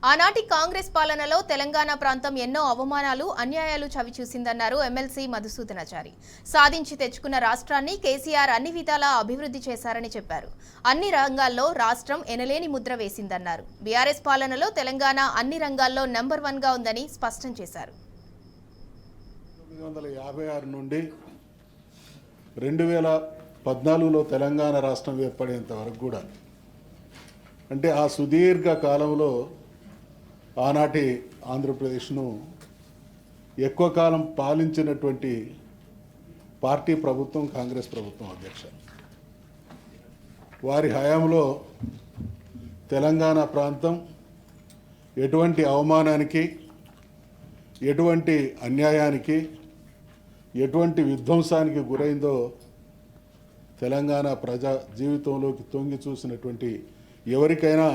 ఆనాటి కాంగ్రెస్ పాలనలో తెలంగాణ ప్రాంతం ఎన్నో అవమానాలు, అన్యాయాలు చవిచూసిందన్నారు ఎమ్మెల్సీ మధుసూదనాచారి. సాధించి తెచ్చుకున్న రాష్ట్రాన్ని కేసీఆర్ అన్ని విధాలా అభివృద్ధి చేశారని చెప్పారు. అన్ని రంగాల్లో రాష్ట్రం ఎనలేని ముద్ర వేసిందన్నారు. బీఆర్ఎస్ పాలనలో తెలంగాణ అన్ని రంగాల్లో నెంబర్ 1 గా ఉందని స్పష్టం చేశారు. 1956 నుండి 2014లో తెలంగాణ రాష్ట్రం ఏర్పడేంత వరకు కూడా, అంటే ఆ సుదీర్ఘ కాలంలో ఆనాటి ఆంధ్రప్రదేశ్ను ఎక్కువ కాలం పాలించినటువంటి పార్టీ ప్రభుత్వం కాంగ్రెస్ ప్రభుత్వం అధ్యక్ష. వారి హయాంలో తెలంగాణ ప్రాంతం ఎటువంటి అవమానానికి, ఎటువంటి అన్యాయానికి, ఎటువంటి విధ్వంసానికి గురైందో తెలంగాణ ప్రజా జీవితంలోకి తొంగి చూసినటువంటి ఎవరికైనా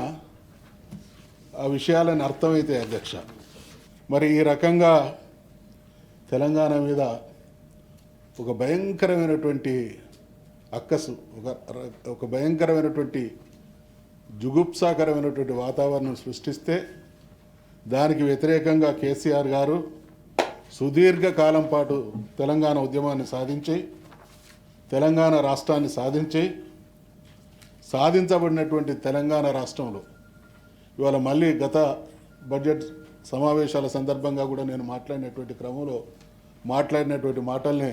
ఆ విషయాలను అర్థమైతే అధ్యక్ష. మరి ఈ రకంగా తెలంగాణ మీద ఒక భయంకరమైనటువంటి అక్కసు, ఒక భయంకరమైనటువంటి జుగుప్సాకరమైనటువంటి వాతావరణం సృష్టిస్తే దానికి వ్యతిరేకంగా కేసీఆర్ గారు సుదీర్ఘ కాలం పాటు తెలంగాణ ఉద్యమాన్ని సాధించి, తెలంగాణ రాష్ట్రాన్ని సాధించబడినటువంటి తెలంగాణ రాష్ట్రంలో ఇవాళ మళ్ళీ గత బడ్జెట్ సమావేశాల సందర్భంగా కూడా నేను మాట్లాడినటువంటి క్రమంలో మాట్లాడినటువంటి మాటల్ని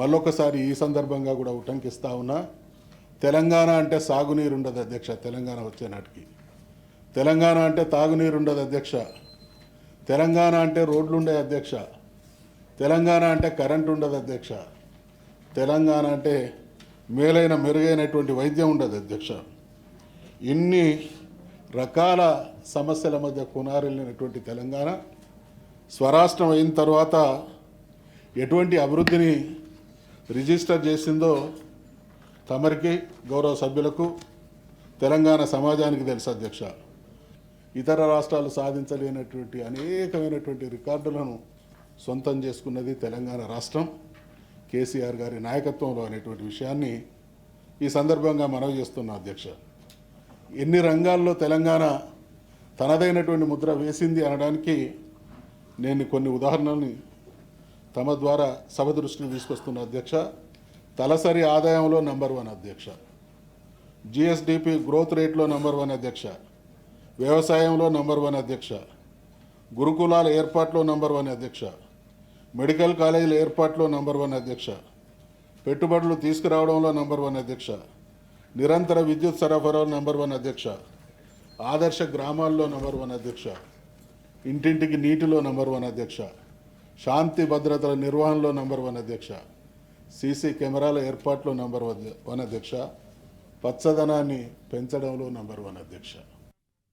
మళ్ళొకసారి ఈ సందర్భంగా కూడా ఉటంకిస్తా ఉన్నా. తెలంగాణ అంటే సాగునీరు ఉండదు అధ్యక్ష. తెలంగాణ వచ్చే నాటికి తెలంగాణ అంటే తాగునీరు ఉండదు అధ్యక్ష. తెలంగాణ అంటే రోడ్లు ఉండే అధ్యక్ష. తెలంగాణ అంటే కరెంటు ఉండదు అధ్యక్ష. తెలంగాణ అంటే మెరుగైనటువంటి వైద్యం ఉండదు అధ్యక్ష. ఇన్ని రకాల సమస్యల మధ్య కొనారెళ్ళినటువంటి తెలంగాణ స్వరాష్ట్రం అయిన తర్వాత ఎటువంటి అభివృద్ధిని రిజిస్టర్ చేసిందో తమరికి, గౌరవ సభ్యులకు, తెలంగాణ సమాజానికి తెలుసు అధ్యక్ష. ఇతర రాష్ట్రాలు సాధించలేనటువంటి అనేకమైనటువంటి రికార్డులను సొంతం చేసుకున్నది తెలంగాణ రాష్ట్రం కేసీఆర్ గారి నాయకత్వంలో అనేటువంటి విషయాన్ని ఈ సందర్భంగా మనవి చేస్తున్నా అధ్యక్ష. ఎన్ని రంగాల్లో తెలంగాణ తనదైనటువంటి ముద్ర వేసింది అనడానికి నేను కొన్ని ఉదాహరణల్ని తమ ద్వారా సభ దృష్టికి తీసుకొస్తున్న అధ్యక్ష. తలసరి ఆదాయంలో నెంబర్ 1 అధ్యక్ష. జిఎస్డిపి గ్రోత్ రేట్లో నెంబర్ 1 అధ్యక్ష. వ్యవసాయంలో నెంబర్ 1 అధ్యక్ష. గురుకులాల ఏర్పాట్లో నెంబర్ 1 అధ్యక్ష. మెడికల్ కాలేజీల ఏర్పాట్లో నెంబర్ 1 అధ్యక్ష. పెట్టుబడులు తీసుకురావడంలో నెంబర్ 1 అధ్యక్ష. నిరంతర విద్యుత్ సరఫరాలో నెంబర్ 1 అధ్యక్ష. ఆదర్శ గ్రామాల్లో నెంబర్ 1 అధ్యక్ష. ఇంటింటికి నీటిలో నెంబర్ 1 అధ్యక్ష. శాంతి భద్రతల నిర్వహణలో నెంబర్ 1 అధ్యక్ష. సీసీ కెమెరాల ఏర్పాట్లో నెంబర్ 1 అధ్యక్ష. పచ్చదనాన్ని పెంచడంలో నెంబర్ 1 అధ్యక్ష.